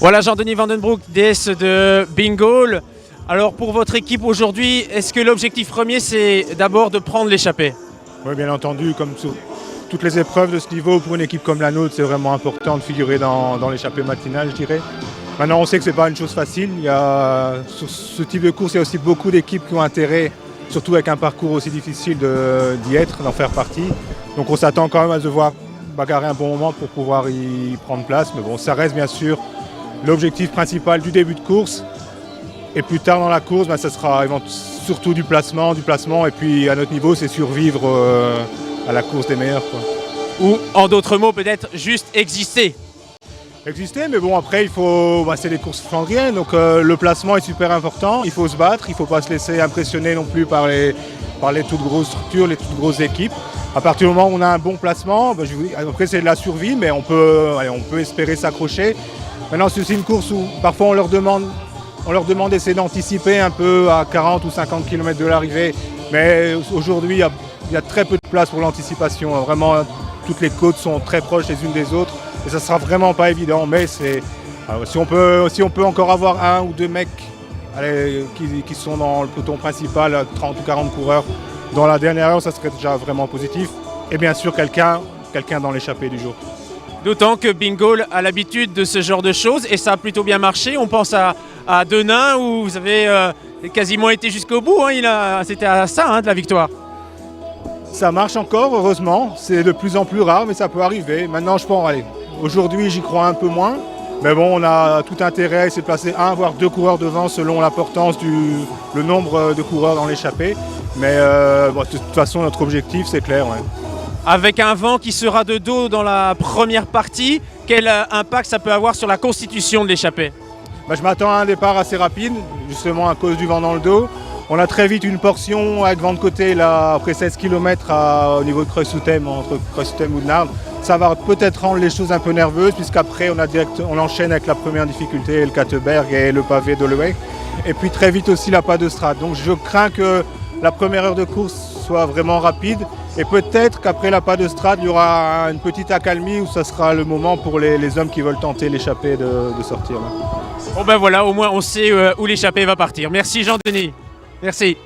Voilà Jean-Denis Vandenbroek, DS de Bingoal. Alors pour votre équipe aujourd'hui, est-ce que l'objectif premier c'est d'abord de prendre l'échappée? Oui, bien entendu, comme sur toutes les épreuves de ce niveau, pour une équipe comme la nôtre, c'est vraiment important de figurer dans l'échappée matinale, je dirais. Maintenant, on sait que ce n'est pas une chose facile. Sur ce type de course, il y a aussi beaucoup d'équipes qui ont intérêt, surtout avec un parcours aussi difficile, d'y être, d'en faire partie. Donc on s'attend quand même à devoir bagarrer un bon moment pour pouvoir y prendre place. Mais bon, ça reste bien sûr l'objectif principal du début de course. Et plus tard dans la course, ça sera surtout du placement. Et puis à notre niveau, c'est survivre à la course des meilleurs, quoi. Ou en d'autres mots, peut-être juste exister. Exister, mais bon, après, c'est des courses flandriennes, donc le placement est super important. Il faut se battre, il ne faut pas se laisser impressionner non plus par les toutes grosses structures, les toutes grosses équipes. À partir du moment où on a un bon placement, après c'est de la survie, mais on peut espérer s'accrocher. Maintenant, c'est aussi une course où parfois on leur demande d'essayer d'anticiper un peu à 40 ou 50 km de l'arrivée. Mais aujourd'hui, il y a très peu de place pour l'anticipation. Vraiment, toutes les côtes sont très proches les unes des autres. Et ça ne sera vraiment pas évident. Mais si on peut encore avoir un ou deux mecs qui sont dans le peloton principal, 30 ou 40 coureurs, dans la dernière heure, ça serait déjà vraiment positif. Et bien sûr, quelqu'un dans l'échappée du jour. D'autant que Bingoal a l'habitude de ce genre de choses et ça a plutôt bien marché. On pense à Denain où vous avez quasiment été jusqu'au bout. C'était à ça de la victoire. Ça marche encore, heureusement. C'est de plus en plus rare, mais ça peut arriver. Maintenant, je pense, aujourd'hui, j'y crois un peu moins. Mais bon, on a tout intérêt à essayer de placer un, voire deux coureurs devant selon l'importance le nombre de coureurs dans l'échappée. Mais de toute façon, notre objectif, c'est clair. Ouais. Avec un vent qui sera de dos dans la première partie, quel impact ça peut avoir sur la constitution de l'échappée? Je m'attends à un départ assez rapide, justement à cause du vent dans le dos. On a très vite une portion avec vent de côté, là, après 16 km au niveau de Creusot-Thème, entre Creusot-Thème ou Oudenaarde. Ça va peut-être rendre les choses un peu nerveuses, puisqu'après on enchaîne avec la première difficulté, le Katteberg et le pavé d'Holloway. Et puis très vite aussi la pas de strade. Donc je crains que la première heure de course soit vraiment rapide. Et peut-être qu'après la pas de strade, il y aura une petite accalmie où ça sera le moment pour les hommes qui veulent tenter l'échappée de sortir. Là. Bon voilà, au moins on sait où l'échappée va partir. Merci Jean-Denis. Merci.